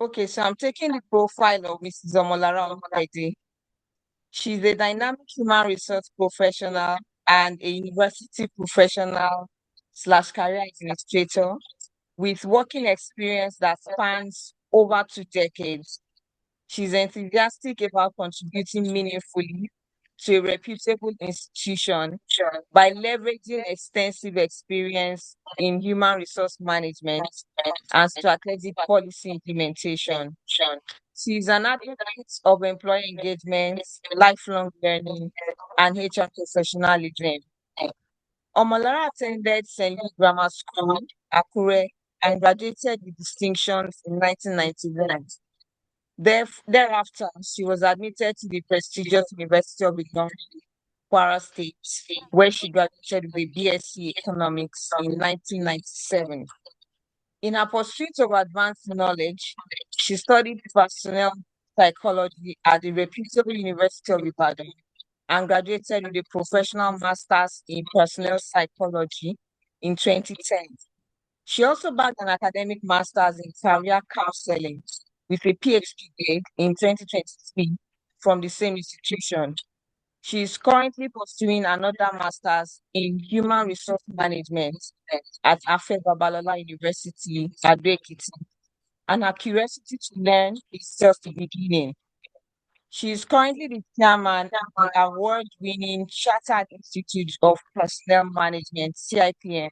Okay, so I'm taking the profile of Mrs. Omolara Omokaide. She's a dynamic human resource professional and a university professional slash career administrator with working experience that spans over 2 decades. She's enthusiastic about contributing meaningfully to a reputable institution by leveraging extensive experience in human resource management and strategic policy implementation. She's an advocate of employee engagement, lifelong learning, and HR professionalism. Omolara attended St. Louis Grammar School, Akure, and graduated with distinctions in 1991. Thereafter, she was admitted to the prestigious University of Ilorin, Kwara State, where she graduated with a BSc Economics in 1997. In her pursuit of advanced knowledge, she studied personnel psychology at the reputable University of Ibadan and graduated with a professional master's in personnel psychology in 2010. She also bagged an academic master's in career counseling with a PhD grade in 2023 from the same institution. She is currently pursuing another master's in human resource management at Afe Babalola University at Ekiti, and her curiosity to learn is just beginning. She is currently the chairman of the award-winning Chartered Institute of Personnel Management (CIPM)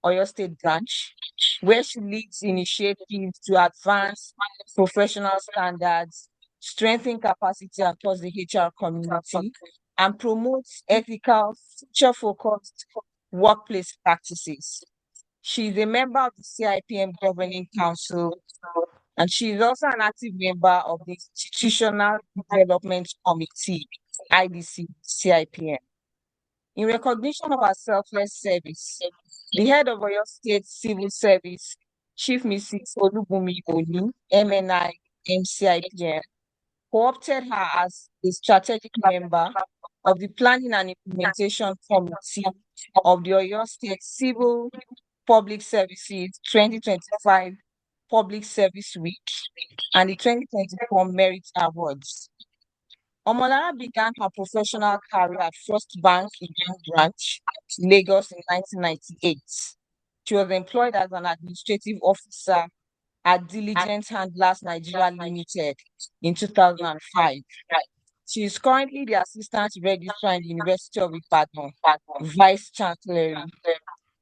Oyo State branch, where she leads initiatives to advance professional standards, strengthen capacity across the HR community, and promote ethical, future-focused workplace practices. She is a member of the CIPM Governing Council, and she is also an active member of the Institutional Development Committee, IDC CIPM. In recognition of her selfless service, the head of Oyo State Civil Service, Chief Mrs. Olubumi Oni, MNI, MCIPM, co-opted her as a strategic member of the Planning and Implementation Committee of the Oyo State Civil Public Services 2025 Public Service Week and the 2024 Merit Awards. Omolara began her professional career at First Bank in Branch, Lagos in 1998. She was employed as an administrative officer at Diligent Handlers Nigeria Limited in 2005. She is currently the Assistant Registrar in the University of Ibadan, Vice Chancellor.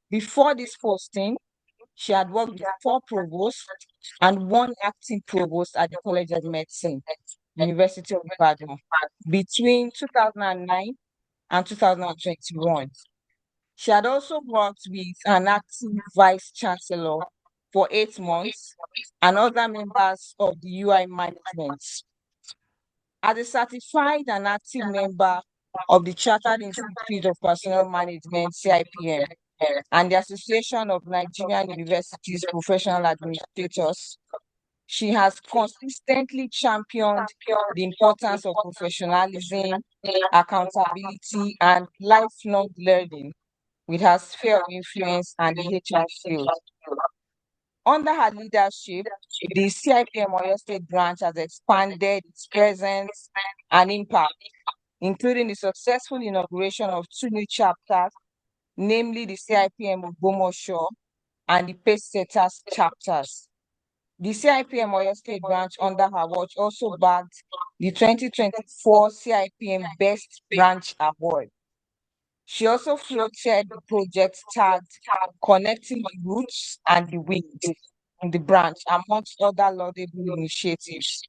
Before this posting, she had worked with 4 provosts and 1 acting provost at the College of Medicine, University of Ibadan, between 2009 and 2021. She had also worked with an acting vice chancellor for 8 months and other members of the UI management. As a certified and active member of the Chartered Institute of Personnel Management, CIPM, and the Association of Nigerian Universities Professional Administrators, she has consistently championed the importance of professionalism, accountability, and lifelong learning with her sphere of influence and the HR field. Under her leadership, the CIPM Oyo State branch has expanded its presence and impact, including the successful inauguration of 2 new chapters, namely the CIPM Ogbomoso and the Pacesetters chapters. The CIPM Oyo State branch under her watch also bagged the 2024 CIPM Best Branch Award. She also floated the project tagged Connecting the Roots and the Wind in the branch, amongst other laudable initiatives.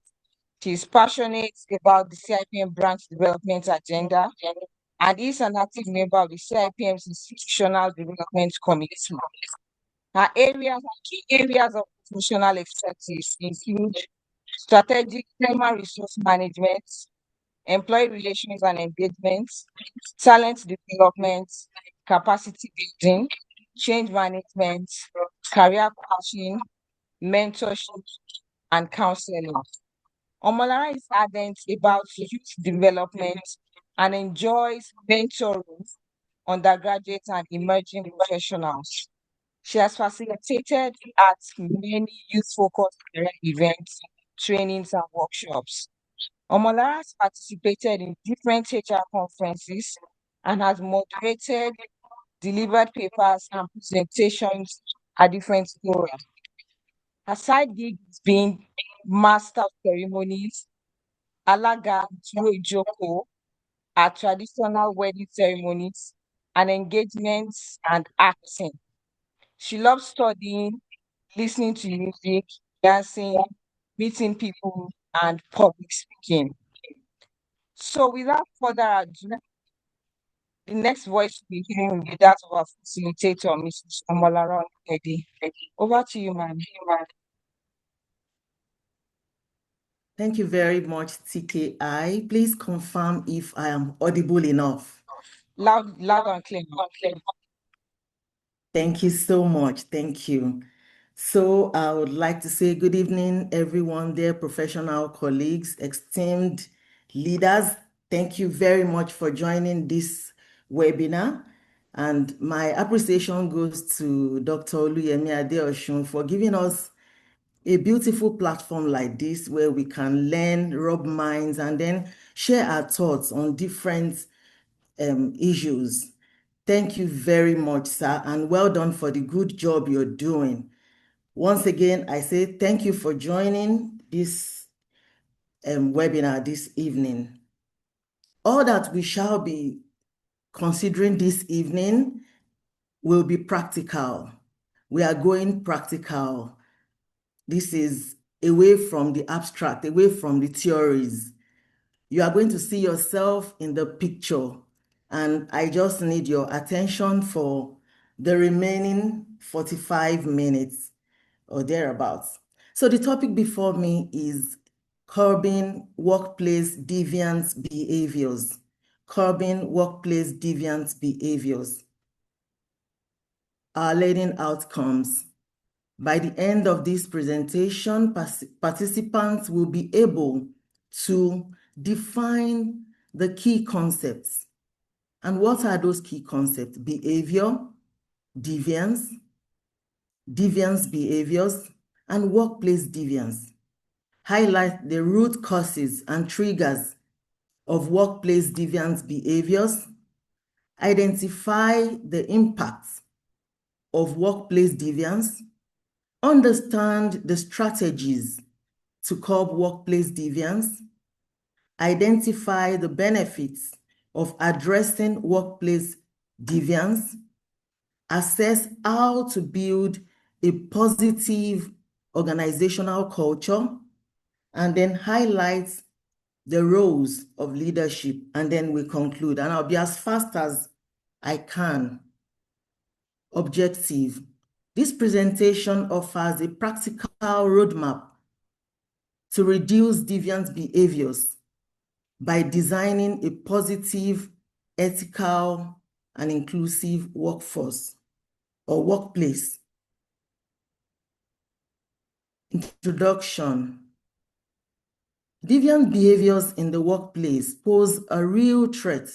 She is passionate about the CIPM branch development agenda and is an active member of the CIPM's Institutional Development Committee. Her key areas of professional expertise include strategic human resource management, employee relations and engagement, talent development, capacity building, change management, career coaching, mentorship, and counseling. Omolara is ardent about youth development and enjoys mentoring undergraduate and emerging professionals. She has facilitated at many youth-focused career events, trainings, and workshops. Omolara has participated in different HR conferences and has moderated, delivered papers, and presentations at different forums. Her side gig is being Master of Ceremonies, Alaga Tuwo Ijoko at traditional wedding ceremonies and engagements and acting. She loves studying, listening to music, dancing, meeting people, and public speaking. So, without further ado, the next voice we'll be hearing will be that of our facilitator, Mrs. Omolara Edi. Over to you, ma'am. Thank you very much, TKI. Please confirm if I am audible enough. Loud and clear. Thank you so much. Thank you. So I would like to say good evening, everyone there, professional colleagues, esteemed leaders. Thank you very much for joining this webinar. And my appreciation goes to Dr. Oluyemi Adeosun for giving us a beautiful platform like this where we can learn, rub minds, and then share our thoughts on different issues. Thank you very much, sir, and well done for the good job you're doing. Once again, I say thank you for joining this webinar this evening. All that we shall be considering this evening will be practical. We are going practical. This is away from the abstract, away from the theories. You are going to see yourself in the picture, and I just need your attention for the remaining 45 minutes or thereabouts. So the topic before me is curbing workplace deviant behaviors. Curbing workplace deviant behaviors. Our learning outcomes. By the end of this presentation, participants will be able to define the key concepts. And what are those key concepts? Behavior, deviance, deviance behaviors, and workplace deviance. Highlight the root causes and triggers of workplace deviance behaviors. Identify the impacts of workplace deviance. Understand the strategies to curb workplace deviance. Identify the benefits of addressing workplace deviance. Assess how to build a positive organizational culture, and then highlight the roles of leadership, and then we conclude. And I'll be as fast as I can. Objective. This presentation offers a practical roadmap to reduce deviant behaviors by designing a positive, ethical, and inclusive workforce or workplace. Introduction. Deviant behaviors in the workplace pose a real threat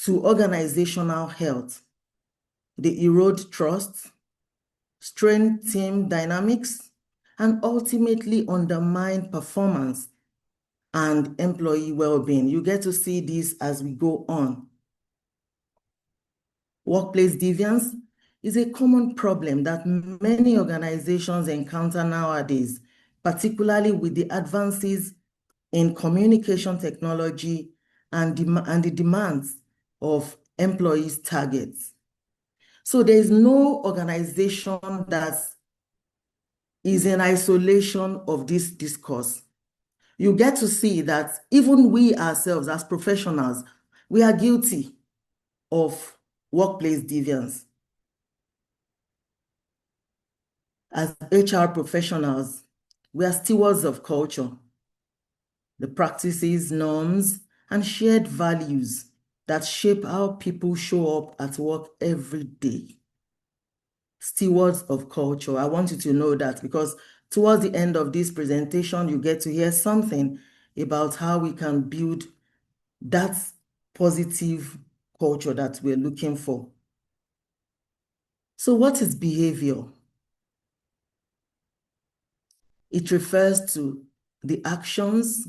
to organizational health. They erode trust, strain team dynamics, and ultimately undermine performance and employee well-being. You get to see this as we go on. Workplace deviance is a common problem that many organizations encounter nowadays, particularly with the advances in communication technology and the demands of employees' targets. So there is no organization that is in isolation of this discourse. You get to see that even we ourselves as professionals, we are guilty of workplace deviance. As HR professionals, we are stewards of culture, the practices, norms, and shared values that shape how people show up at work every day. Stewards of culture. I want you to know that, because towards the end of this presentation, you get to hear something about how we can build that positive culture that we're looking for. So what is behavior? It refers to the actions,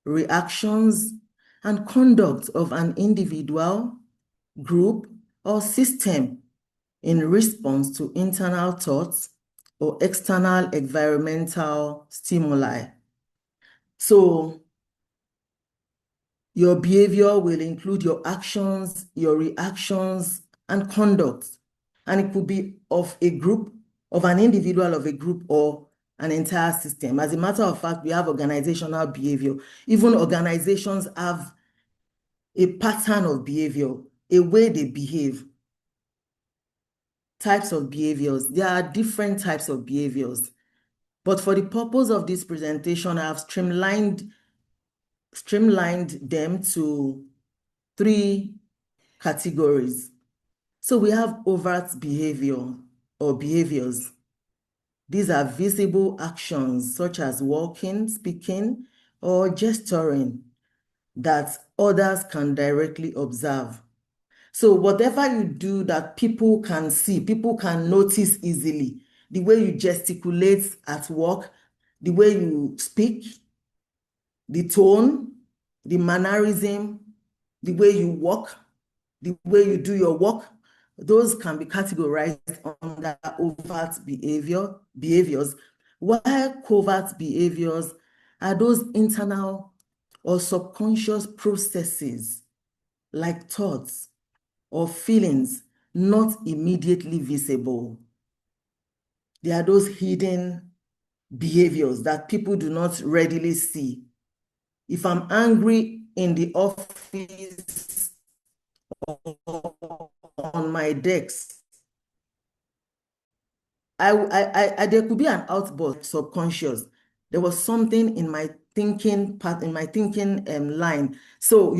reactions, and conduct of an individual, group, or system in response to internal thoughts or external environmental stimuli. So your behavior will include your actions, your reactions, and conduct. And it could be of a group, of an individual, of a group, or an entire system. As a matter of fact, we have organizational behavior. Even organizations have a pattern of behavior, a way they behave, types of behaviors. There are different types of behaviors. But for the purpose of this presentation, I have streamlined them to 3 categories. So we have overt behavior or behaviors. These are visible actions such as walking, speaking, or gesturing that others can directly observe. So whatever you do that people can see, people can notice easily, the way you gesticulate at work, the way you speak, the tone, the mannerism, the way you walk, the way you do your work, those can be categorized under overt behaviors, while covert behaviors are those internal or subconscious processes like thoughts or feelings not immediately visible. They are those hidden behaviors that people do not readily see. If I'm angry in the office or on my desk, there could be an outburst subconscious. There was something in my thinking part, in my thinking line. So,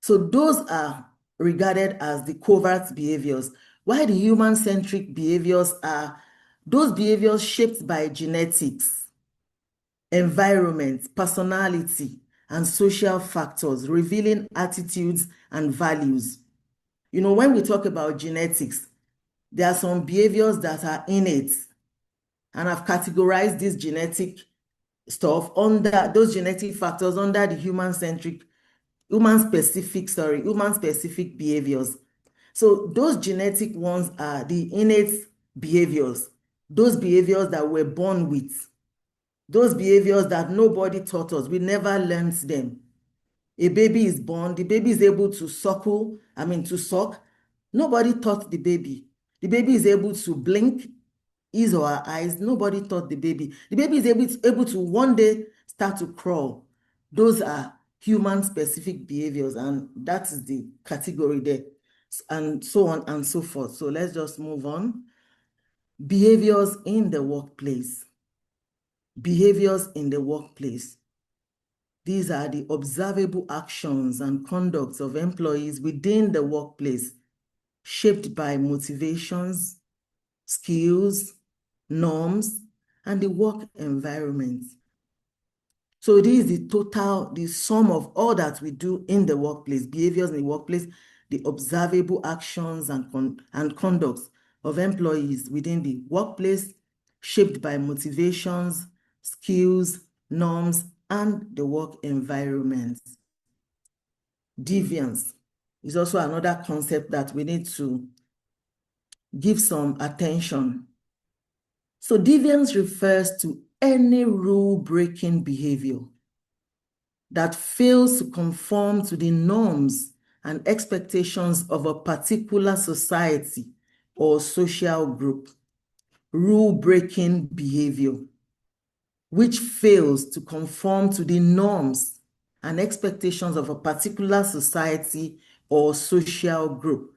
so those are regarded as the covert behaviors, while the human-centric behaviors are those behaviors shaped by genetics, environment, personality, and social factors, revealing attitudes and values. When we talk about genetics, there are some behaviors that are innate, and I've categorized this genetic stuff under those genetic factors under the human-specific behaviors. So those genetic ones are the innate behaviors, those behaviors that we're born with, those behaviors that nobody taught us, we never learned them. A baby is born, the baby is able to to suck. Nobody taught the baby. The baby is able to blink his or her eyes. Nobody taught the baby. The baby is able to one day start to crawl. Those are human-specific behaviors, and that is the category there, and so on and so forth. So let's just move on. Behaviors in the workplace. Behaviors in the workplace. These are the observable actions and conducts of employees within the workplace, shaped by motivations, skills, norms, and the work environment. So this is the sum of all that we do in the workplace, behaviors in the workplace, the observable actions and conducts of employees within the workplace, shaped by motivations, skills, norms, and the work environment. Deviance is also another concept that we need to give some attention. So deviance refers to any rule-breaking behavior that fails to conform to the norms and expectations of a particular society or social group. Rule-breaking behavior, which fails to conform to the norms and expectations of a particular society or social group.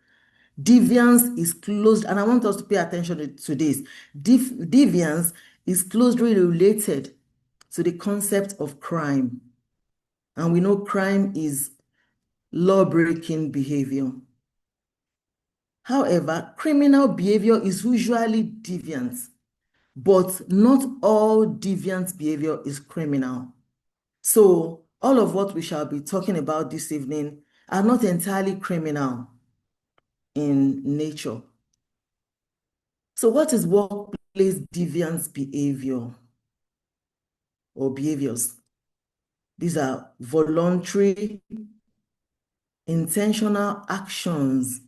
Deviance is close, and I want us to pay attention to this. Deviance is closely related to the concept of crime. And we know crime is law-breaking behavior. However, criminal behavior is usually deviant, but not all deviant behavior is criminal. So all of what we shall be talking about this evening are not entirely criminal in nature. So what is workplace deviance behavior or behaviors? These are voluntary, intentional actions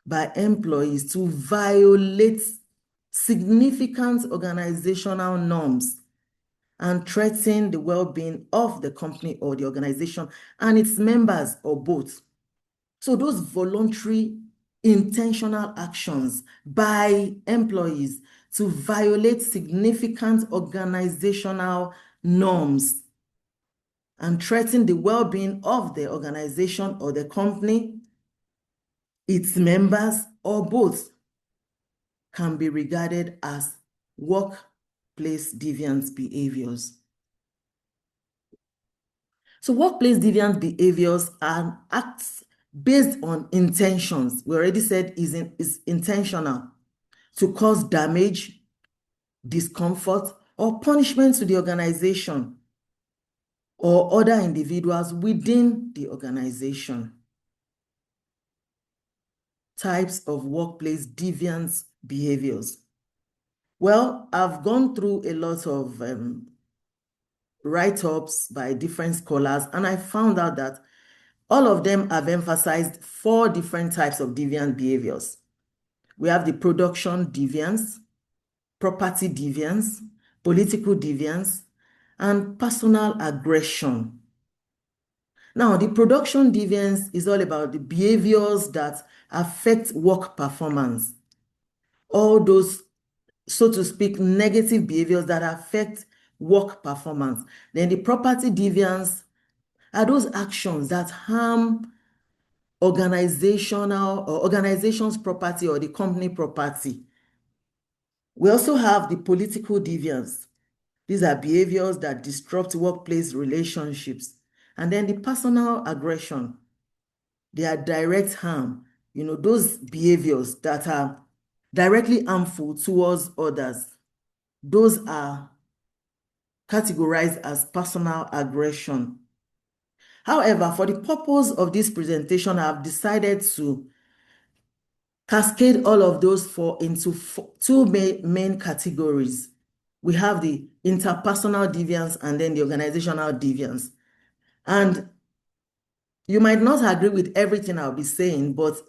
by employees to violate significant organizational norms and threaten the well-being of the company or the organization and its members or both. So those voluntary, intentional actions by employees to violate significant organizational norms and threaten the well-being of the organization or the company, its members, or both can be regarded as workplace deviant behaviors. So workplace deviant behaviors are acts based on intentions. We already said is intentional to cause damage, discomfort, or punishment to the organization or other individuals within the organization. Types of workplace deviant behaviors. Well, I've gone through a lot of write-ups by different scholars, and I found out that all of them have emphasized 4 different types of deviant behaviors. We have the production deviance, property deviance, political deviance, and personal aggression. Now, the production deviance is all about the behaviors that affect work performance. All those, so to speak, negative behaviors that affect work performance. Then the property deviance are those actions that harm organization's property or the company property. We also have the political deviance. These are behaviors that disrupt workplace relationships. And then the personal aggression, they are direct harm, those behaviors that are directly harmful towards others. Those are categorized as personal aggression. However, for the purpose of this presentation, I've decided to cascade all of those into 2 main categories. We have the interpersonal deviance and then the organizational deviance. And you might not agree with everything I'll be saying, but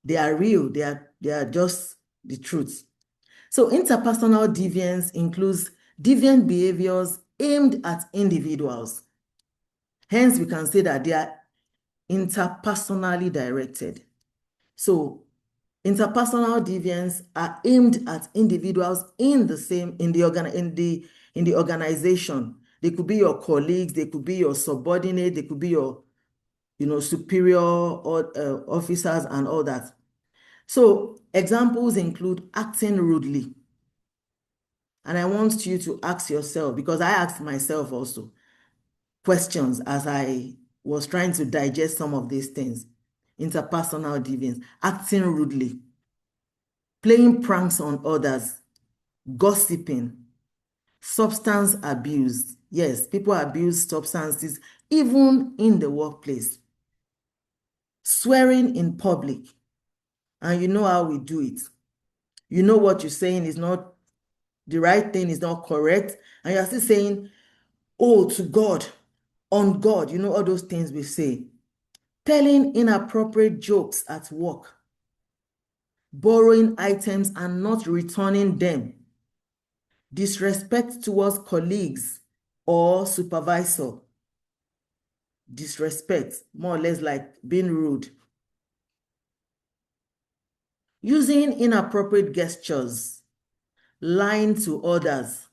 they are real. They are just the truth. So interpersonal deviance includes deviant behaviors aimed at individuals. Hence, we can say that they are interpersonally directed. So interpersonal deviance are aimed at individuals in the organization. They could be your colleagues, they could be your subordinate, they could be your superior or officers and all that. So examples include acting rudely. And I want you to ask yourself, because I asked myself also questions as I was trying to digest some of these things. Interpersonal deviance, acting rudely, playing pranks on others, gossiping, substance abuse. Yes, people abuse substances even in the workplace. Swearing in public, and you know how we do it. You know what you're saying is not the right thing, is not correct, and you're still saying, oh, to God, on God, all those things we say. Telling inappropriate jokes at work, borrowing items and not returning them, disrespect towards colleagues or supervisor, disrespect, more or less like being rude, using inappropriate gestures, lying to others,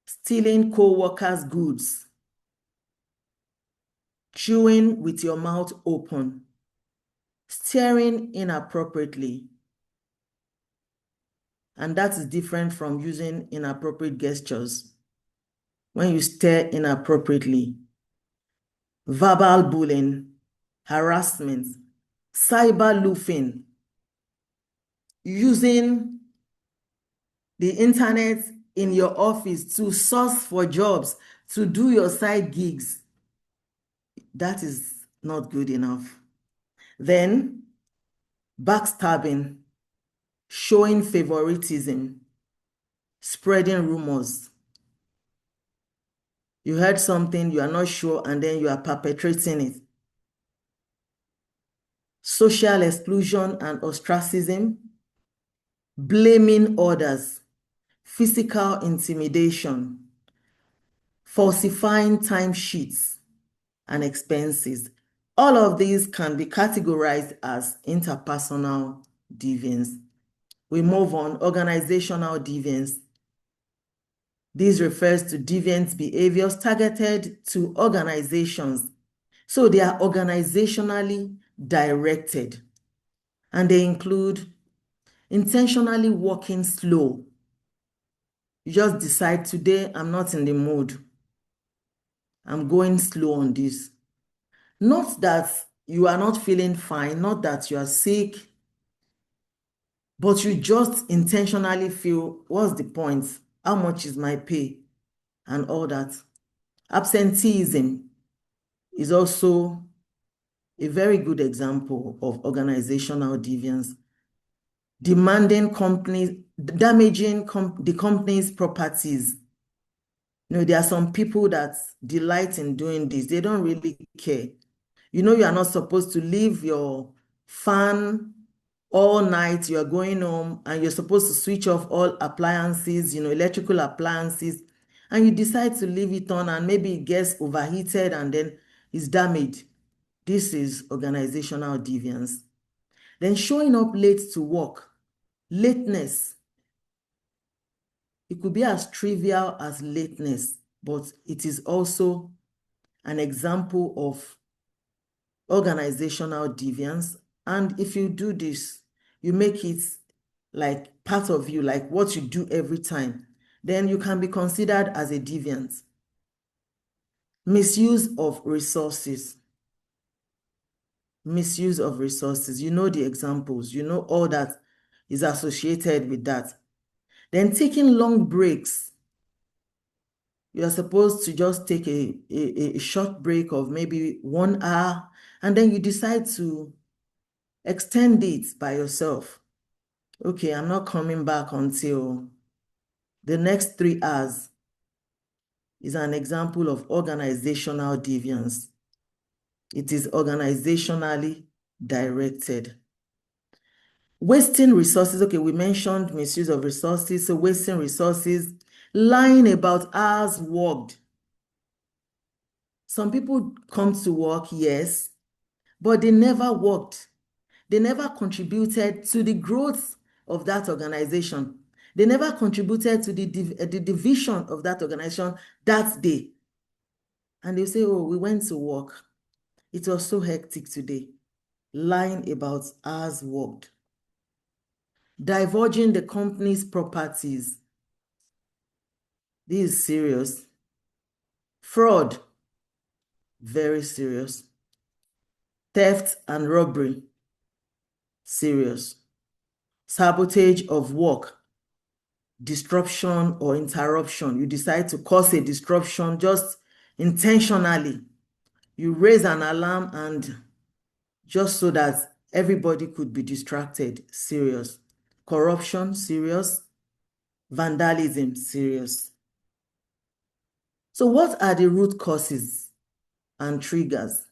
stealing co-workers' goods, chewing with your mouth open, staring inappropriately. And that is different from using inappropriate gestures. When you stare inappropriately, verbal bullying, harassment, cyber loafing, using the internet in your office to source for jobs, to do your side gigs. That is not good enough. Then backstabbing, showing favoritism, spreading rumors. You heard something, you are not sure, and then you are perpetrating it. Social exclusion and ostracism, blaming others, physical intimidation, falsifying timesheets and expenses. All of these can be categorized as interpersonal deviance. We move on, organizational deviance. This refers to deviant behaviors targeted to organizations. So they are organizationally directed, and they include intentionally working slow. You just decide today, I'm not in the mood. I'm going slow on this. Not that you are not feeling fine, not that you are sick, but you just intentionally feel, what's the point? How much is my pay? And all that. Absenteeism is also a very good example of organizational deviance. Demanding companies, damaging the company's properties. You know, there are some people that delight in doing this. They don't really care. You know, you are not supposed to leave your fan all night. You are going home and you're supposed to switch off all appliances, you know, electrical appliances, and you decide to leave it on and maybe it gets overheated and then it's damaged. This is organizational deviance. Then showing up late to work. Lateness. It could be as trivial as lateness, but it is also an example of organizational deviance. And if you do this, you make it like part of you, like what you do every time, then you can be considered as a deviant. Misuse of resources. Misuse of resources. You know the examples, you know all that is associated with that. Then taking long breaks. You are supposed to just take a short break of maybe 1 hour, and then you decide to extend it by yourself. Okay, I'm not coming back until the next 3 hours is an example of organizational deviance. It is organizationally directed. Wasting resources. Okay, we mentioned misuse of resources. So wasting resources, lying about hours worked. Some people come to work, yes, but they never worked. They never contributed to the growth of that organization. They never contributed to the division of that organization that day. And they say, oh, we went to work. It was so hectic today. Lying about hours worked. Divulging the company's properties. This is serious. Fraud, very serious. Theft and robbery, serious. Sabotage of work, disruption or interruption. You decide to cause a disruption just intentionally. You raise an alarm and just so that everybody could be distracted, serious. Corruption, serious. Vandalism, serious. So what are the root causes and triggers?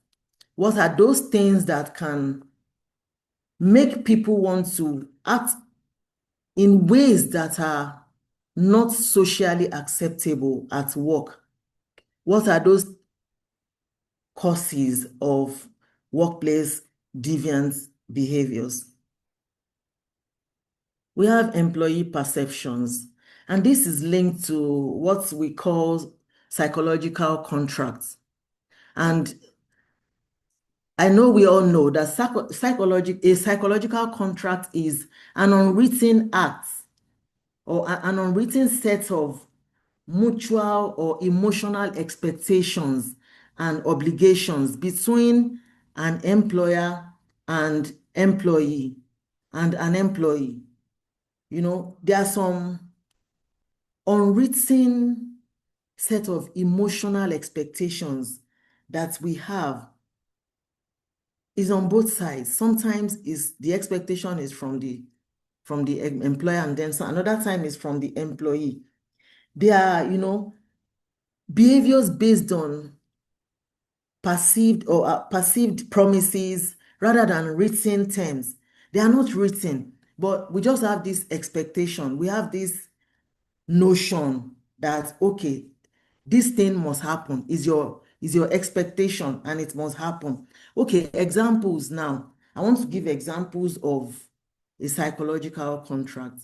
What are those things that can make people want to act in ways that are not socially acceptable at work? What are those causes of workplace deviant behaviors? We have employee perceptions, and this is linked to what we call psychological contracts. And I know we all know that a psychological contract is an unwritten act or an unwritten set of mutual or emotional expectations and obligations between an employer and employee and an employee. You know, there are some unwritten set of emotional expectations that we have is on both sides. Sometimes is the expectation is from the employer, and then another time is from the employee. They are, behaviors based on perceived promises rather than written terms. They are not written, but we just have this expectation. We have this notion that, okay, this thing must happen, is your expectation, and it must happen. Okay, examples now. I want to give examples of a psychological contract.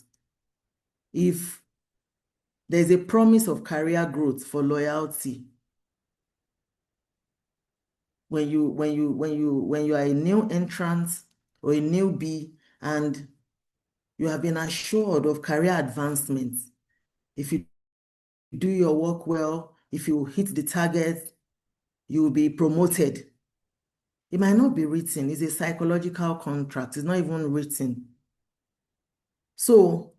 If there's a promise of career growth for loyalty, when you are a new entrant or a newbie and you have been assured of career advancement, if you do your work well, if you hit the target, you will be promoted. It might not be written. It's a psychological contract. It's not even written. So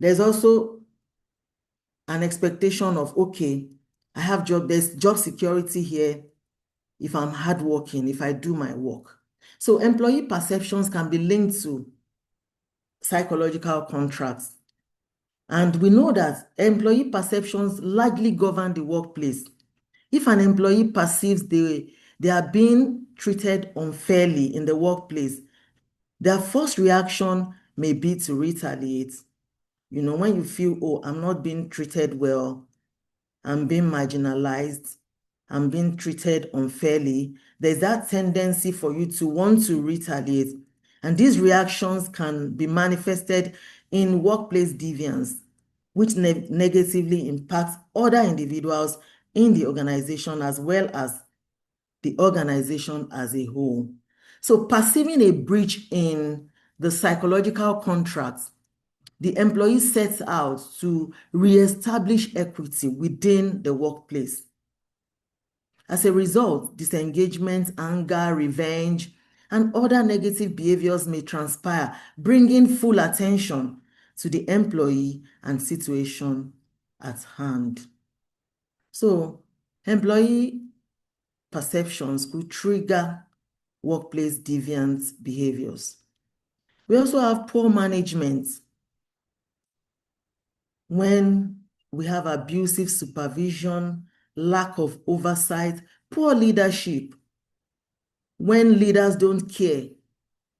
there's also an expectation of, okay, there's job security here if I'm hardworking, if I do my work. So employee perceptions can be linked to psychological contracts. And we know that employee perceptions largely govern the workplace. If an employee perceives they are being treated unfairly in the workplace, their first reaction may be to retaliate. When you feel, oh, I'm not being treated well, I'm being marginalized, I'm being treated unfairly, there's that tendency for you to want to retaliate. And these reactions can be manifested in workplace deviance, which negatively impacts other individuals in the organization as well as the organization as a whole. So perceiving a breach in the psychological contracts, the employee sets out to reestablish equity within the workplace. As a result, disengagement, anger, revenge, and other negative behaviors may transpire, bringing full attention to the employee and situation at hand. So, employee perceptions could trigger workplace deviant behaviors. We also have poor management. When we have abusive supervision, lack of oversight, poor leadership, when leaders don't care,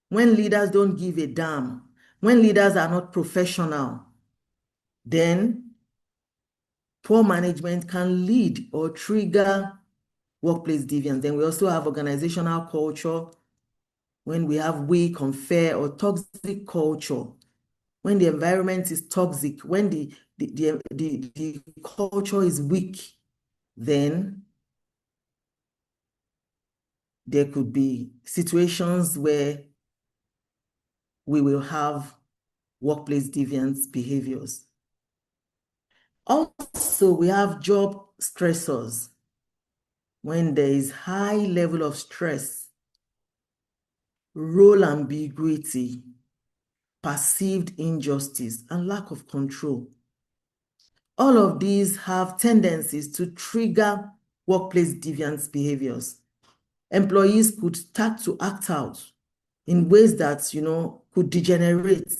when leaders don't give a damn, when leaders are not professional, then poor management can lead or trigger workplace deviance. Then we also have organizational culture. When we have weak, unfair, or toxic culture, when the environment is toxic, when the culture is weak, then there could be situations where we will have workplace deviant behaviors. Also, we have job stressors. When there is high level of stress, role ambiguity, perceived injustice, and lack of control. All of these have tendencies to trigger workplace deviant behaviors. Employees could start to act out in ways that, could degenerate.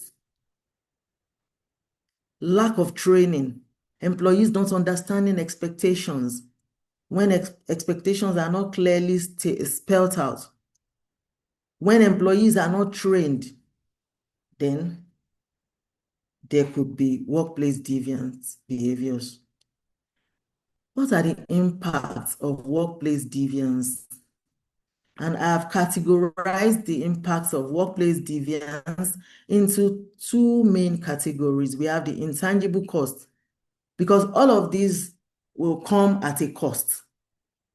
Lack of training. Employees don't understanding expectations. When expectations are not clearly spelled out. When employees are not trained, then there could be workplace deviant behaviors. What are the impacts of workplace deviance? And I have categorized the impacts of workplace deviance into two main categories. We have the intangible cost, because all of these will come at a cost.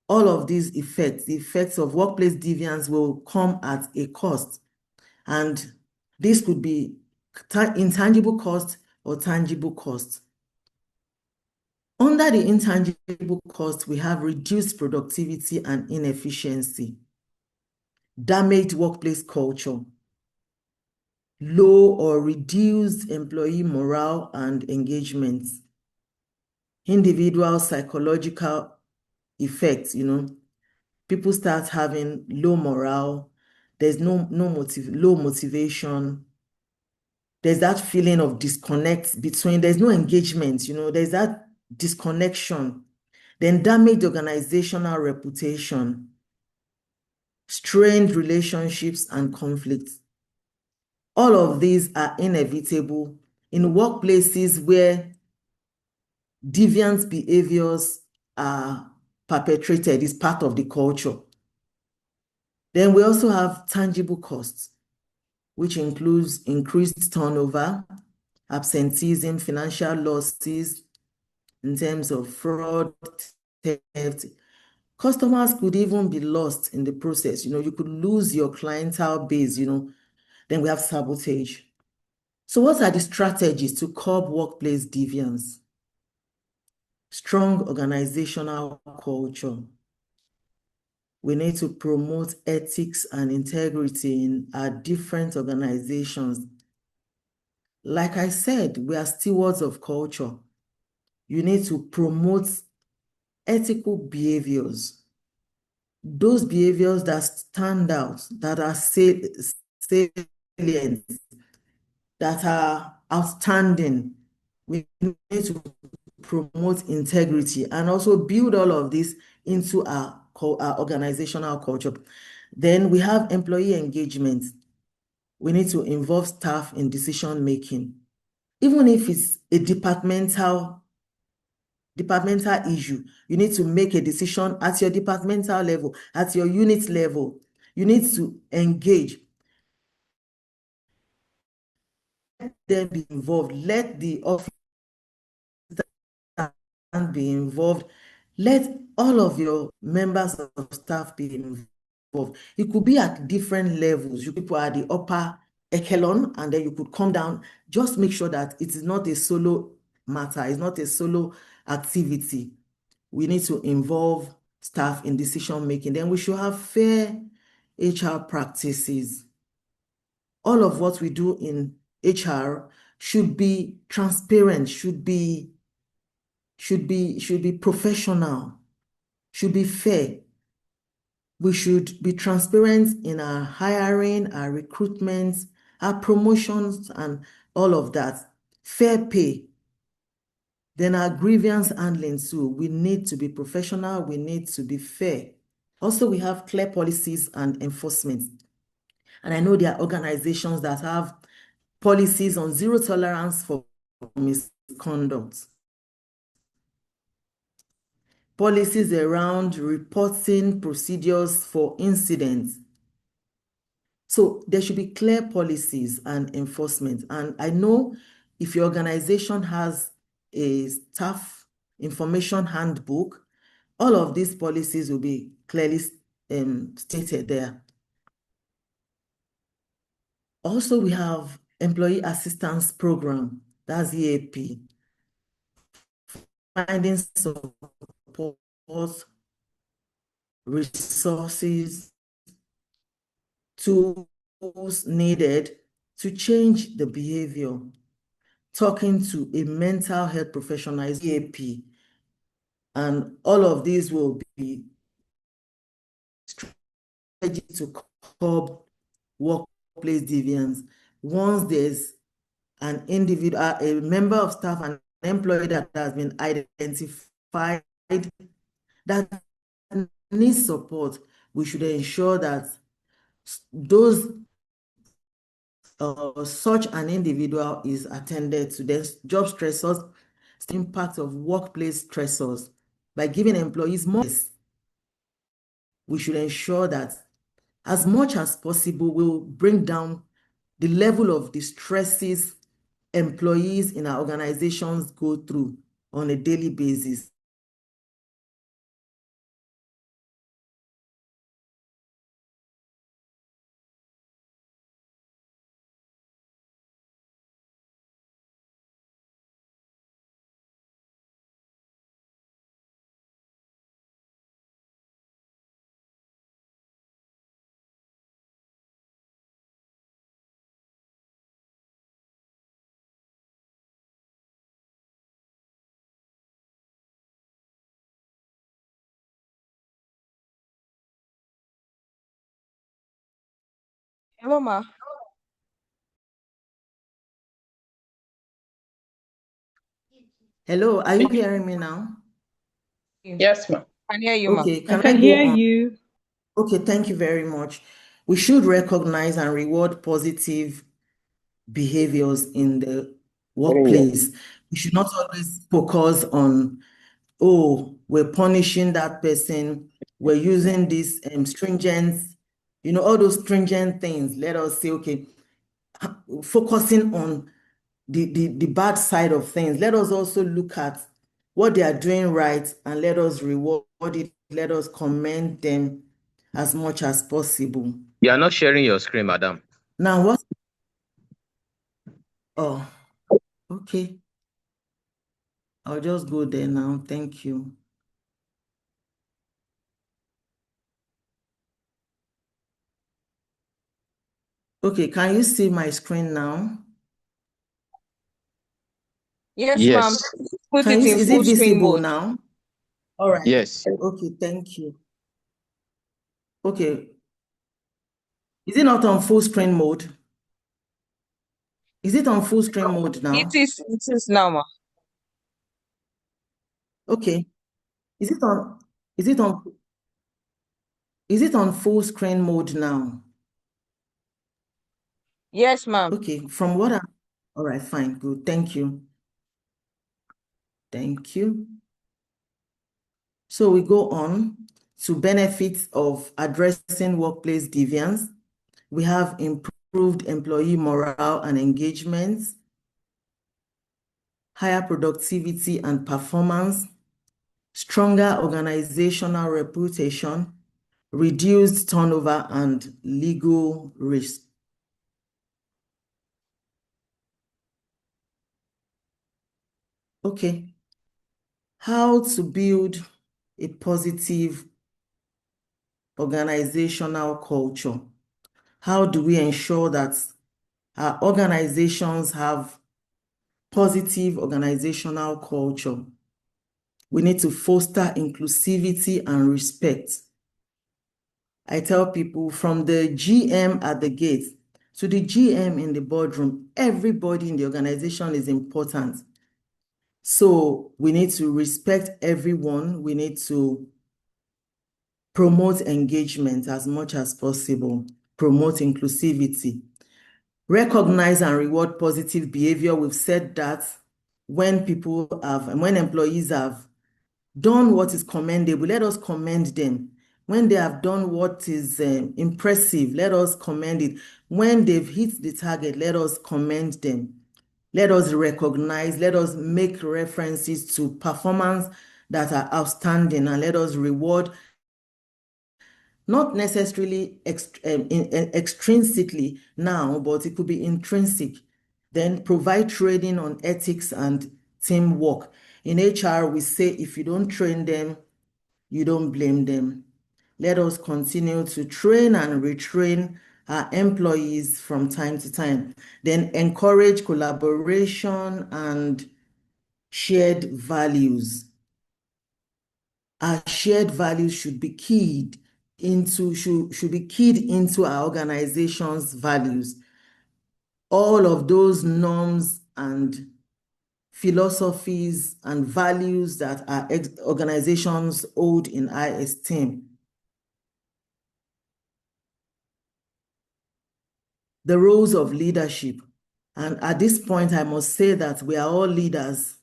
All of these effects, the effects of workplace deviance, will come at a cost. And this could be intangible cost or tangible cost. Under the intangible cost, we have reduced productivity and inefficiency, damaged workplace culture, low or reduced employee morale and engagement, individual psychological effects, people start having low morale, There's low motivation. There's that feeling of disconnect between, there's no engagement, there's that disconnection. Then damaged organizational reputation, strained relationships and conflicts. All of these are inevitable in workplaces where deviant behaviors are perpetrated, is part of the culture. Then we also have tangible costs, which includes increased turnover, absenteeism, financial losses in terms of fraud, theft. Customers could even be lost in the process. You could lose your clientele base, Then we have sabotage. So what are the strategies to curb workplace deviance? Strong organizational culture. We need to promote ethics and integrity in our different organizations. Like I said, we are stewards of culture. You need to promote ethical behaviors. Those behaviors that stand out, that are salient, that are outstanding. We need to promote integrity and also build all of this into our organizational culture. Then we have employee engagement. We need to involve staff in decision making. Even if it's a departmental issue, you need to make a decision at your departmental level, at your unit level. You need to engage. Let them be involved. Let the office be involved. Let all of your members of staff be involved. It could be at different levels. You people are at the upper echelon, and then you could come down. Just make sure that it is not a solo matter. It's not a solo activity. We need to involve staff in decision making. Then we should have fair HR practices. All of what we do in HR should be transparent, should be professional, should be fair. We should be transparent in our hiring, our recruitment, our promotions, and all of that. Fair pay. Then our grievance handling too. We need to be professional. We need to be fair. Also, we have clear policies and enforcement. And I know there are organizations that have policies on zero tolerance for misconduct, policies around reporting procedures for incidents. So there should be clear policies and enforcement. And I know if your organization has a staff information handbook, all of these policies will be clearly stated there. Also, we have Employee Assistance Program, that's EAP, finding support, resources, tools needed to change the behavior. Talking to a mental health professional is EAP, and all of these will be strategy to curb workplace deviance. Once there's an individual, a member of staff, an employee that has been identified that needs support, we should ensure that those such an individual is attended to. Their job stressors, the impact of workplace stressors. By giving employees more, we should ensure that as much as possible, we'll bring down the level of the stresses employees in our organizations go through on a daily basis. Hello, ma. Hello, are you hearing me now? Yes, ma'am. Can hear you, ma. Okay, I can I can go hear on? you. Okay, thank you very much. We should recognize and reward positive behaviors in the workplace. We should not always focus on, oh, we're punishing that person, we're using this stringent, all those stringent things. Let us say, okay, focusing on the bad side of things. Let us also look at what they are doing right and let us reward it. Let us commend them as much as possible. You are not sharing your screen, madam. Now, what? Oh, okay. I'll just go there now. Thank you. Okay, can you see my screen now? Yes, ma'am. Yes. Put Can it you, in is it full screen visible mode. now? All right. Yes. Okay, thank you. Okay. Is it not on full screen mode? Is it on full screen mode It now? is. It is now, ma. Okay. Is it on, is it on, is it on full screen mode now? Yes, ma'am. Okay, from what I'm, all right, fine, good. Thank you. Thank you. So we go on to benefits of addressing workplace deviance. We have improved employee morale and engagement, higher productivity and performance, stronger organizational reputation, reduced turnover and legal risk. Okay, how to build a positive organizational culture? How do we ensure that our organizations have positive organizational culture? We need to foster inclusivity and respect. I tell people from the GM at the gate to the GM in the boardroom, everybody in the organization is important. So we need to respect everyone. We need to promote engagement as much as possible, promote inclusivity, recognize and reward positive behavior. We've said that when employees have done what is commendable, let us commend them. When they have done what is impressive, let us commend it. When they've hit the target, let us commend them. Let us recognize, let us make references to performance that are outstanding, and let us reward, not necessarily extrinsically now, but it could be intrinsic. Then provide training on ethics and teamwork. In HR, we say if you don't train them, you don't blame them. Let us continue to train and retrain our employees from time to time. Then encourage collaboration and shared values. Our shared values should be keyed into our organization's values. All of those norms and philosophies and values that our organizations hold in high esteem. The roles of leadership. And at this point, I must say that we are all leaders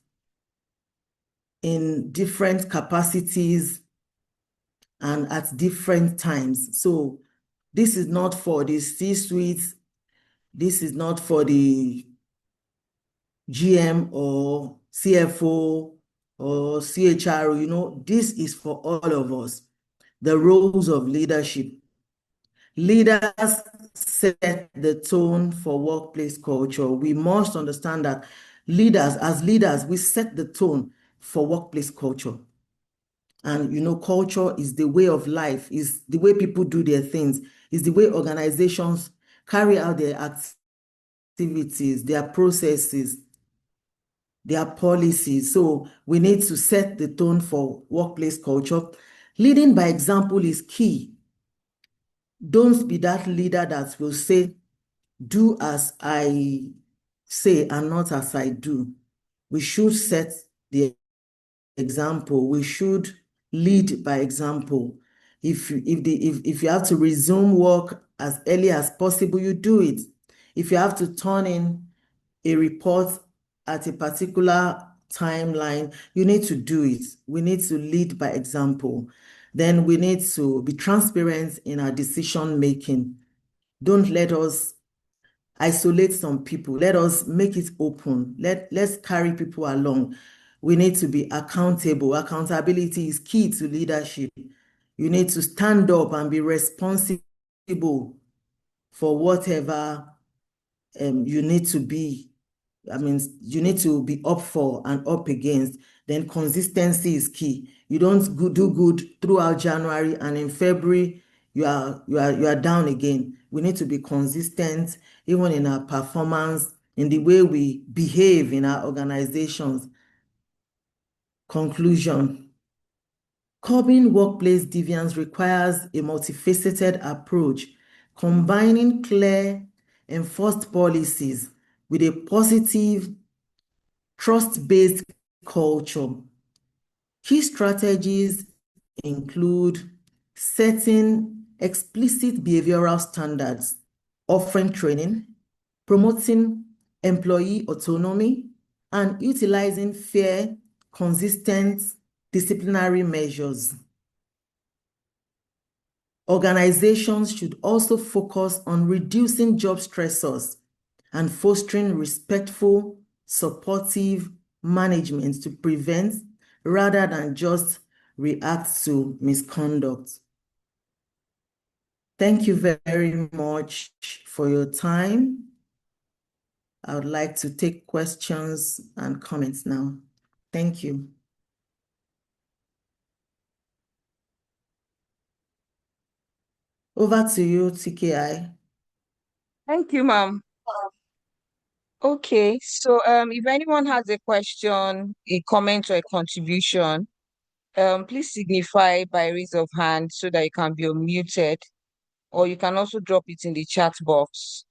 in different capacities and at different times. So this is not for the C-suite, this is not for the GM or CFO or CHRO, this is for all of us. The roles of leadership. Leaders set the tone for workplace culture. We must understand that as leaders, we set the tone for workplace culture. And culture is the way of life, is the way people do their things, is the way organizations carry out their activities, their processes, their policies. So we need to set the tone for workplace culture. Leading by example is key. Don't be that leader that will say, do as I say and not as I do. We should set the example. We should lead by example. If you have to resume work as early as possible, you do it. If you have to turn in a report at a particular timeline, you need to do it. We need to lead by example. Then we need to be transparent in our decision making. Don't let us isolate some people. Let us make it open. Let's carry people along. We need to be accountable. Accountability is key to leadership. You need to stand up and be responsible for whatever you need to be. I mean, you need to be up for and up against. Then consistency is key. You don't do good throughout January, and in February you are down again. We need to be consistent, even in our performance, in the way we behave in our organizations. Conclusion. Curbing workplace deviance requires a multifaceted approach, combining clear, enforced policies with a positive, trust-based culture. Key strategies include setting explicit behavioral standards, offering training, promoting employee autonomy, and utilizing fair, consistent disciplinary measures. Organizations should also focus on reducing job stressors and fostering respectful, supportive management to prevent rather than just react to misconduct. Thank you very much for your time. I would like to take questions and comments now. Thank you. Over to you, TKI. Thank you, ma'am. Okay, so if anyone has a question, a comment, or a contribution, please signify by raise of hand so that you can be unmuted, or you can also drop it in the chat box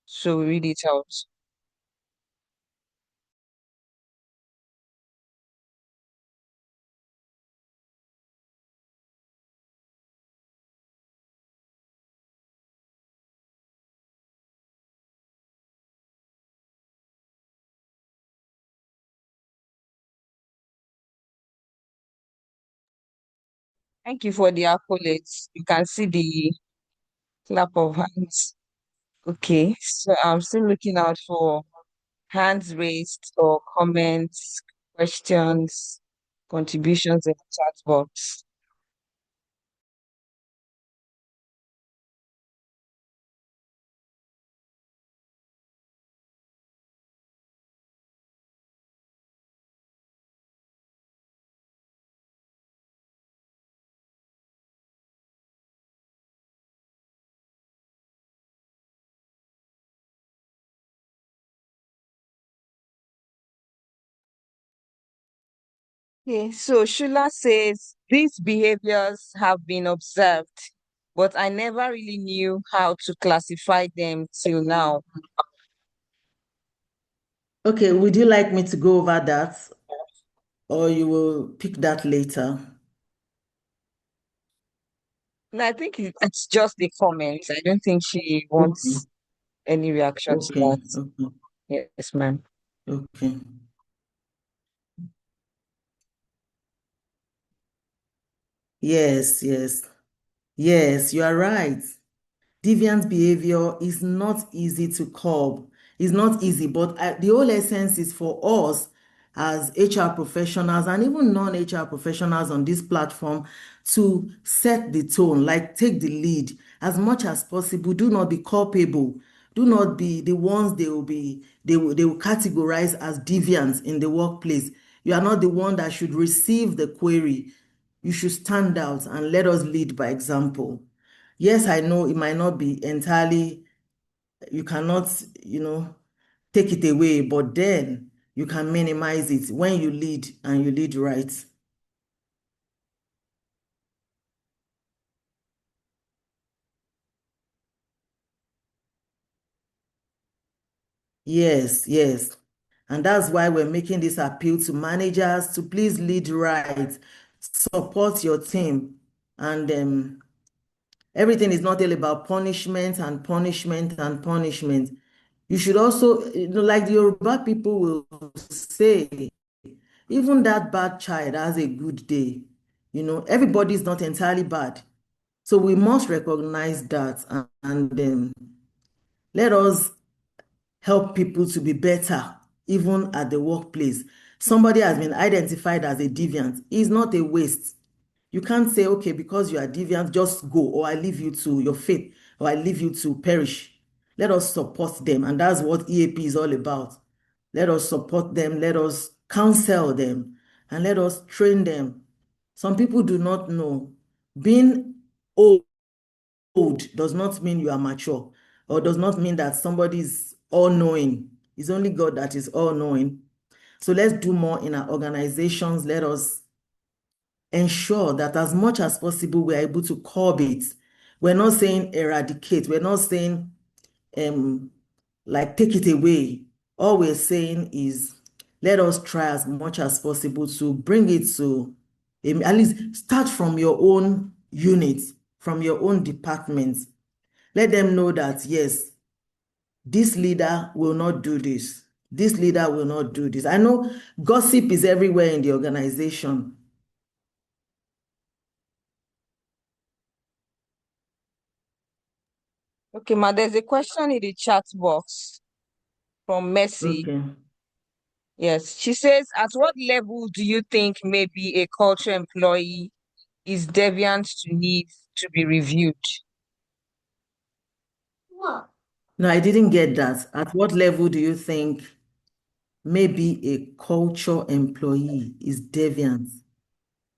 so we read it out. Thank you for the accolades. You can see the clap of hands. Okay, so I'm still looking out for hands raised or comments, questions, contributions in the chat box. Okay, so Shula says these behaviors have been observed, but I never really knew how to classify them till now. Okay, would you like me to go over that, or you will pick that later? And I think it's just the comments. I don't think she Okay. wants any reaction to Okay. that. Okay. Yes, ma'am. Okay. Yes, yes. Yes, you are right. Deviant behavior is not easy to curb. It's not easy, but the whole essence is for us as HR professionals and even non-HR professionals on this platform to set the tone, like take the lead as much as possible. Do not be culpable. Do not be the ones they will categorize as deviants in the workplace. You are not the one that should receive the query. You should stand out and let us lead by example. Yes, I know it might not be entirely, you cannot, take it away, but then you can minimize it when you lead and you lead right. Yes, yes. And that's why we're making this appeal to managers to please lead right, support your team. And everything is not all about punishment and punishment and punishment. You should also, like the Yoruba people will say, even that bad child has a good day. Everybody is not entirely bad. So we must recognize that and let us help people to be better, even at the workplace. Somebody has been identified as a deviant. It's not a waste. You can't say, okay, because you are deviant, just go, or I leave you to your fate, or I leave you to perish. Let us support them. And that's what EAP is all about. Let us support them, let us counsel them, and let us train them. Some people do not know. Being old does not mean you are mature, or does not mean that somebody is all-knowing. It's only God that is all-knowing. So let's do more in our organizations. Let us ensure that as much as possible, we're able to curb it. We're not saying eradicate. We're not saying like take it away. All we're saying is let us try as much as possible to bring it to at least start from your own unit, from your own department. Let them know that, yes, this leader will not do this. This leader will not do this. I know gossip is everywhere in the organization. Okay, ma, there's a question in the chat box from Messi. Okay. Yes, she says, at what level do you think maybe a culture employee is deviant to need to be reviewed? No, I didn't get that. At what level do you think maybe a culture employee is deviant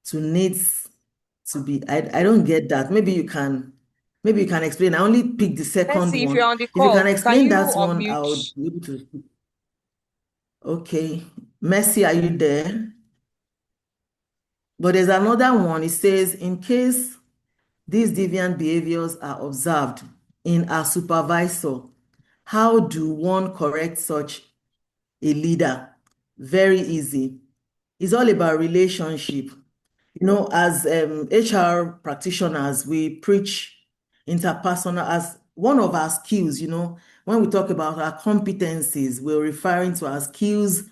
to needs to be? I don't get that. Maybe you can explain. I only picked the second Messi, if you're one. on the If you call, can can explain you that one, I unmute? would be able to. Okay. Mercy, are you there? But there's another one. It says, in case these deviant behaviors are observed in a supervisor, how do one correct such a leader? Very easy. It's all about relationship. As HR practitioners, we preach interpersonal as one of our skills. When we talk about our competencies, we're referring to our skills,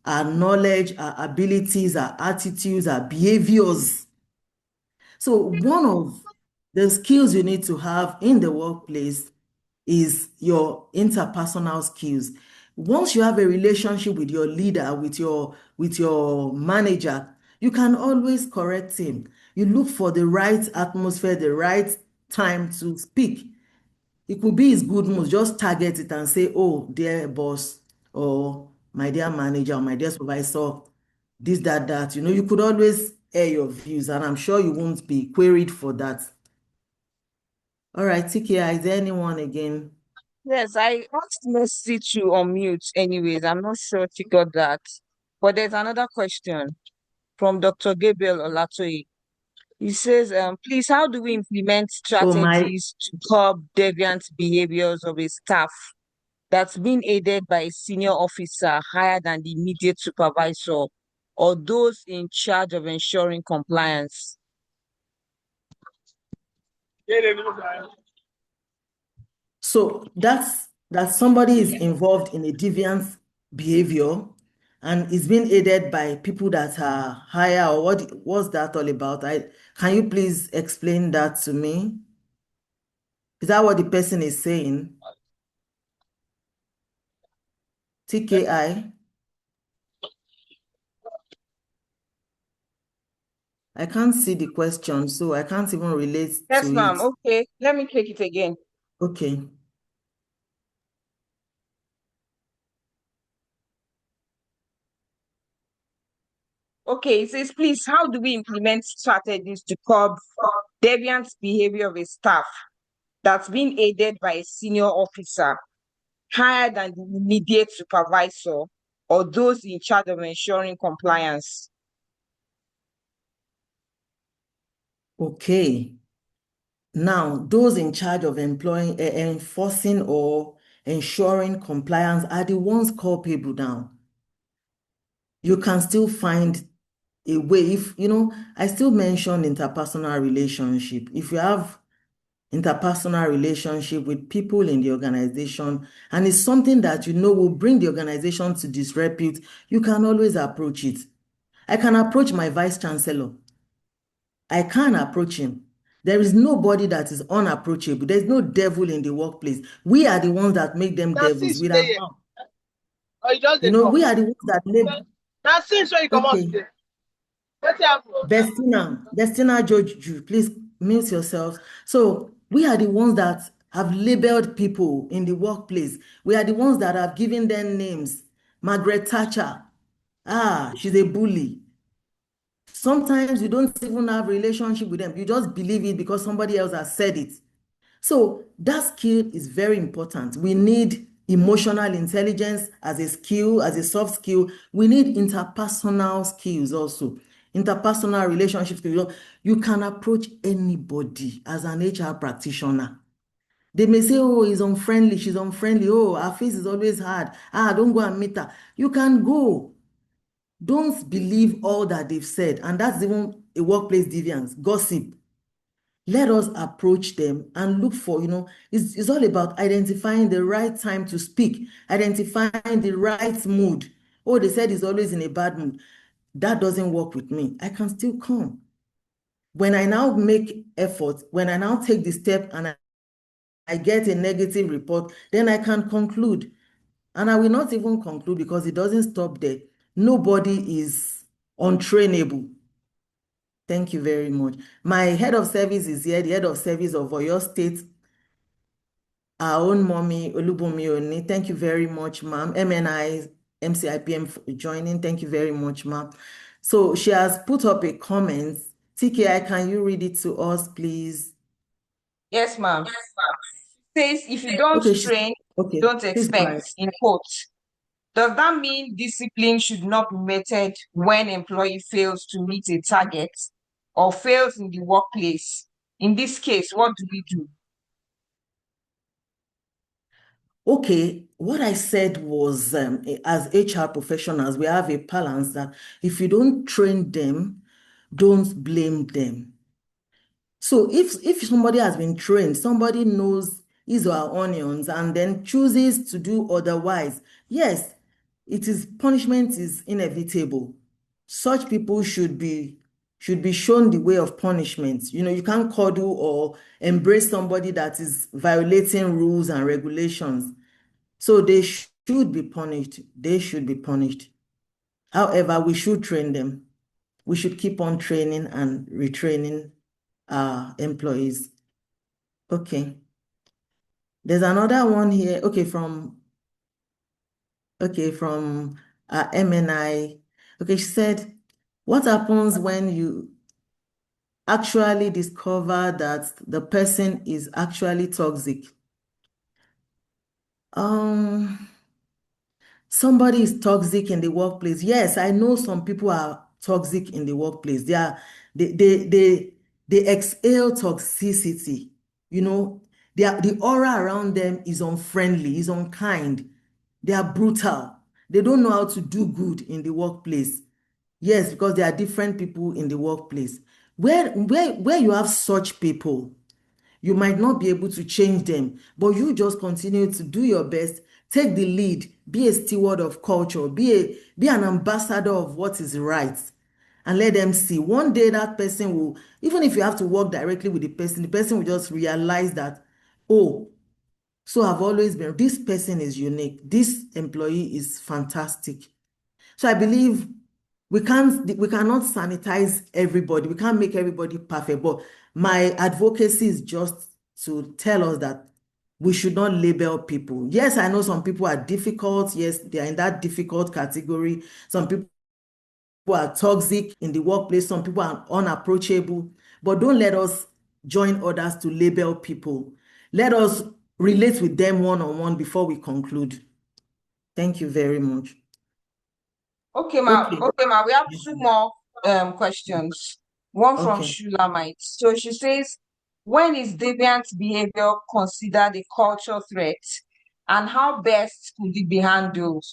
our knowledge, our abilities, our attitudes, our behaviors. So one of the skills you need to have in the workplace is your interpersonal skills. Once you have a relationship with your leader, with your manager, you can always correct him. You look for the right atmosphere, the right time to speak. It could be his good mood, just target it and say, oh, dear boss, or my dear manager, or my dear supervisor, this, that, that. You could always air your views, and I'm sure you won't be queried for that. All right, TKI, is there anyone again? Yes, I asked Messi to unmute anyways. I'm not sure she got that. But there's another question from Dr. Gabriel Olatoye. He says, please, how do we implement Oh, my. strategies to curb deviant behaviors of a staff that's been aided by a senior officer higher than the immediate supervisor or those in charge of ensuring compliance? So that somebody is involved in a deviant behavior and is being aided by people that are higher, or what's that all about? Can you please explain that to me? Is that what the person is saying? TKI? I can't see the question, so I can't even relate Yes, to ma'am. it. Okay, let me take it again. Okay. Okay, it says, please, how do we implement strategies to curb deviant behavior of a staff that's been aided by a senior officer higher than the immediate supervisor or those in charge of ensuring compliance? Okay. Now, those in charge of enforcing or ensuring compliance are the ones culpable down. You can still find a way. If, I still mention interpersonal relationship. If you have interpersonal relationship with people in the organization, and it's something that will bring the organization to disrepute, you can always approach it. I can approach my vice chancellor. I can approach him. There is nobody that is unapproachable. There's no devil in the workplace. We are the ones that make them devils. We are, Oh, you just we are the ones that make. That's since when you come out Okay. today. Let's have Bestina Joju, please mute yourselves. So we are the ones that have labeled people in the workplace. We are the ones that have given them names. Margaret Thatcher. She's a bully. Sometimes you don't even have a relationship with them. You just believe it because somebody else has said it. So that skill is very important. We need emotional intelligence as a skill, as a soft skill. We need interpersonal skills also. Interpersonal relationship skills. You can approach anybody as an HR practitioner. They may say, oh, he's unfriendly, she's unfriendly. Oh, her face is always hard. Don't go and meet her. You can go. Don't believe all that they've said. And that's even a workplace deviance, gossip. Let us approach them and look for, it's all about identifying the right time to speak, identifying the right mood. Oh, they said he's always in a bad mood. That doesn't work with me. I can still come. When I now make effort, when I now take the step and I get a negative report, then I can conclude. And I will not even conclude because it doesn't stop there. Nobody is untrainable. Thank you very much. My head of service is here, the head of service of Oyo State, our own mommy, Olubunmi Oni. Thank you very much, ma'am. MNI, MCIPM for joining. Thank you very much, ma'am. So she has put up a comment. TKI, can you read it to us, please? Yes, ma'am. Says if you don't train, don't please go ahead. expect, in quotes. Does that mean discipline should not be meted when employee fails to meet a target or fails in the workplace? In this case, what do we do? Okay, what I said was, as HR professionals, we have a balance that if you don't train them, don't blame them. So if somebody has been trained, somebody knows his or her onions and then chooses to do otherwise, yes, punishment is inevitable. Such people should be shown the way of punishment. You can't cuddle or embrace somebody that is violating rules and regulations. So they should be punished. They should be punished. However, we should train them. We should keep on training and retraining our employees. Okay. There's another one here. Okay, from MNI. Okay, she said, what happens when you actually discover that the person is actually toxic? Somebody is toxic in the workplace. Yes, I know some people are toxic in the workplace. They exhale toxicity. The aura around them is unfriendly, is unkind. They are brutal. They don't know how to do good in the workplace. Yes, because there are different people in the workplace. Where you have such people, you might not be able to change them, but you just continue to do your best, take the lead, be a steward of culture, be an ambassador of what is right, and let them see. One day that person will, even if you have to work directly with the person will just realize that, oh, so I've always been, this person is unique, this employee is fantastic. So I believe we cannot sanitize everybody. We can't make everybody perfect. But my advocacy is just to tell us that we should not label people. Yes, I know some people are difficult. Yes, they are in that difficult category. Some people are toxic in the workplace. Some people are unapproachable. But don't let us join others to label people. Let us relate with them one-on-one before we conclude. Thank you very much. Okay, ma. We have two more questions. One from Shulamite. So she says, when is deviant behavior considered a culture threat? And how best could it be handled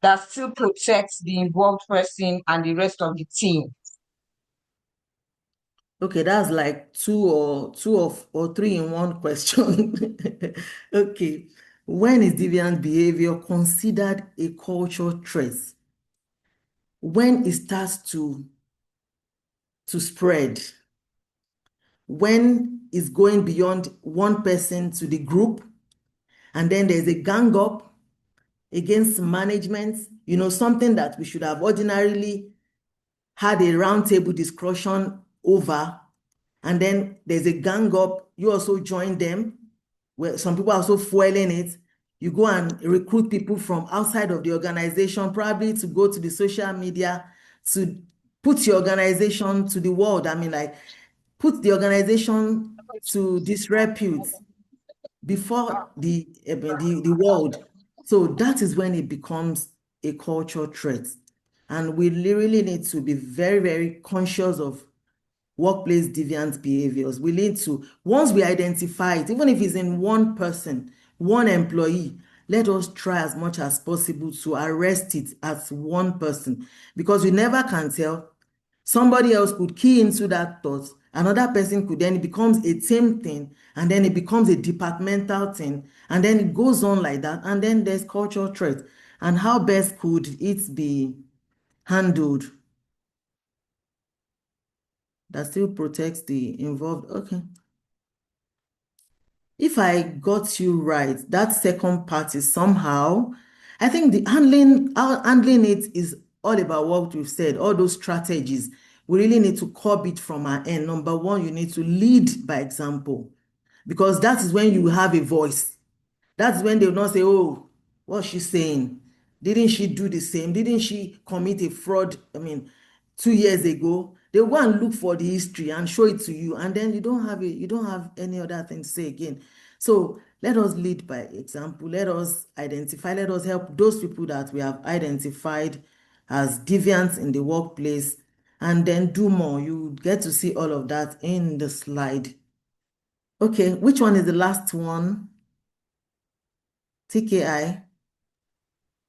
that still protects the involved person and the rest of the team? Okay, that's like two or three in one question. Okay, when is deviant behavior considered a culture threat? When it starts to spread, when it's going beyond one person to the group, and then there's a gang up against management, something that we should have ordinarily had a roundtable discussion over, and then there's a gang up, you also join them, where some people are also fueling it. You go and recruit people from outside of the organization, probably to go to the social media to put your organization to the world. I mean, like, put the organization to disrepute before the world. So that is when it becomes a cultural threat. And we really need to be very, very conscious of workplace deviant behaviors. We need to, once we identify it, even if it's in one person, one employee, let us try as much as possible to arrest it as one person, because we never can tell. Somebody else could key into that thought. Another person could, then it becomes a team thing, and then it becomes a departmental thing, and then it goes on like that, and then there's cultural threat. And how best could it be handled that still protects the involved? Okay. If I got you right, that second part is somehow, I think the handling it is all about what we've said, all those strategies. We really need to curb it from our end. Number one, you need to lead by example, because that is when you have a voice. That's when they will not say, oh, what's she saying? Didn't she do the same? Didn't she commit a fraud? I mean, 2 years ago. They'll go and look for the history and show it to you, and then you don't have any other thing to say again. So let us lead by example. Let us identify, let us help those people that we have identified as deviants in the workplace, and then do more. You get to see all of that in the slide. Okay, which one is the last one? TKI.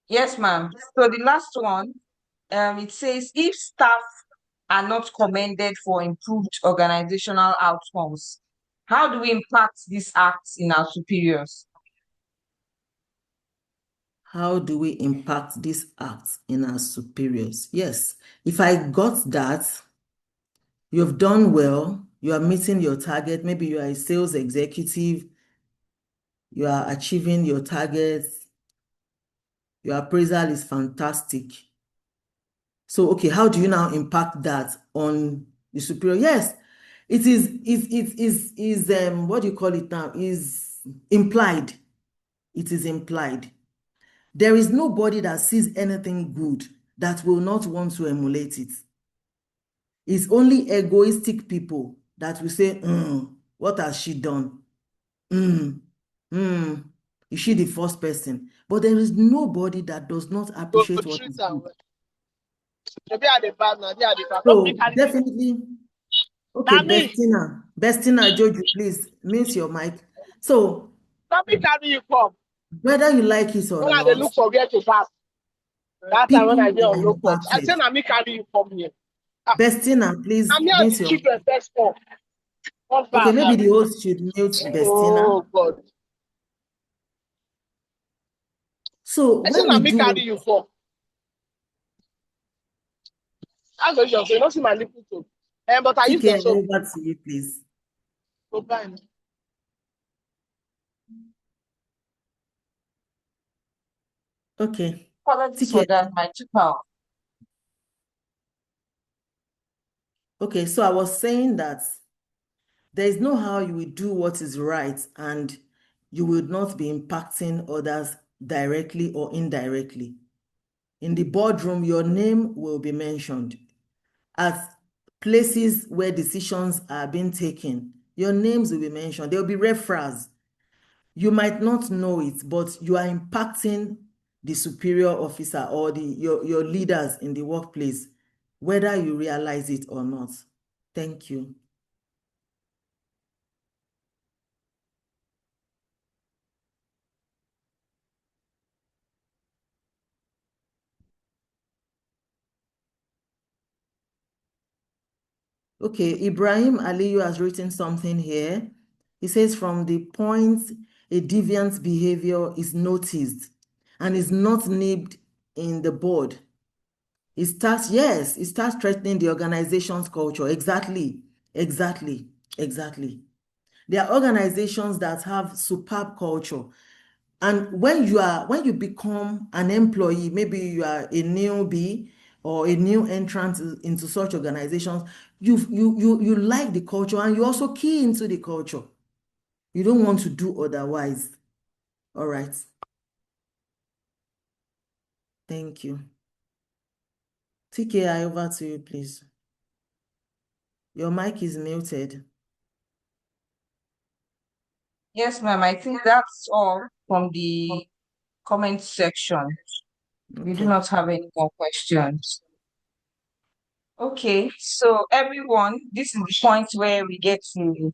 Yes, ma'am. So the last one, it says if staff are not commended for improved organizational outcomes, how do we impact these acts in our superiors? How do we impact these acts in our superiors? Yes, if I got that, you've done well, you are meeting your target. Maybe you are a sales executive, you are achieving your targets, your appraisal is fantastic. So, okay, how do you now impact that on the superior? Yes, it is what do you call it now? Is implied. It is implied. There is nobody that sees anything good that will not want to emulate it. It's only egoistic people that will say, what has she done? Mm, mm, is she the first person? But there is nobody that does not Go appreciate what treat is am good. well. Maybe I dey bad now, they are the bad. Don't be So carry me. definitely, okay, Na me. Bestina Joju, please mute your mic. So Don't be carry you come. whether you like it or When I dey not, look for where to pass. That time when people I dey are on low court. I say impacted. na me carry you come here. Ah, Bestina, please na me and mute the your children first come. Come Okay, back, maybe the abi. host should mute Bestina. Oh God. So I say when na we me do carry you come. That's what you say. You don't see my nipple too. But I use the TK, soap. over to you, please. Go buy me. Okay, Apologies for TK. that, my child. Okay, so I was saying that there is no how you will do what is right and you will not be impacting others directly or indirectly. In the boardroom, your name will be mentioned. At places where decisions are being taken, your names will be mentioned. There will be referrals. You might not know it, but you are impacting the superior officer or your leaders in the workplace, whether you realize it or not. Thank you. Okay, Ibrahim Aliyu has written something here. He says, from the point a deviant behavior is noticed and is not named in the board, it starts threatening the organization's culture. Exactly. There are organizations that have superb culture. And when you become an employee, maybe you are a newbie or a new entrant into such organizations, you like the culture and you also key into the culture. You don't want to do otherwise. All right. Thank you. TKI, over to you, please. Your mic is muted. Yes, ma'am. I think that's all from the comment section. We do Okay. not have any more questions. Okay, so everyone, this is the point where we get to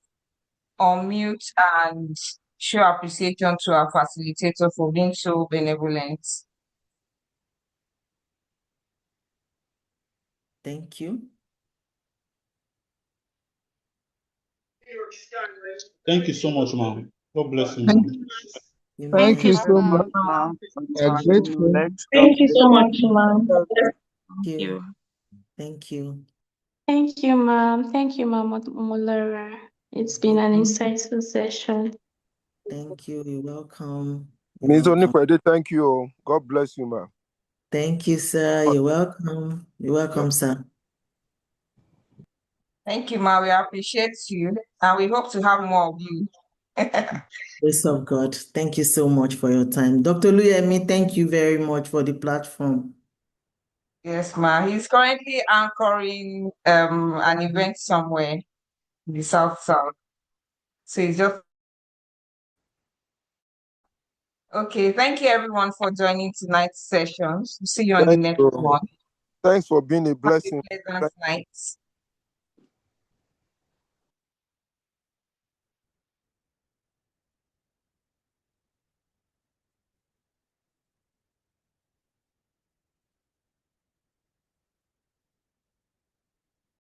unmute and show appreciation to our facilitator for being so benevolent. Thank you. Thank you so much, ma'am. God bless you, ma'am. Thank you so much, much. ma'am. We are grateful. Thank you so much, ma'am. Thank you. Thank you. Thank you, ma'am. Thank you, Ma'am Mulara. It's been an insightful session. Thank you. You're welcome. You're Ms. welcome. Onikwede, thank you. God bless you, ma'am. Thank you, sir. You're welcome. You're welcome, sir. Thank you, Ma. We appreciate you and we hope to have more of you. Grace of God. Thank you so much for your time. Dr. Luyemi, thank you very much for the platform. Yes, Ma. He's currently anchoring an event somewhere in the South. So he's just okay. Thank you everyone for joining tonight's sessions. See you on the Thank next you. one. Thanks for being a Have a blessing. pleasant night.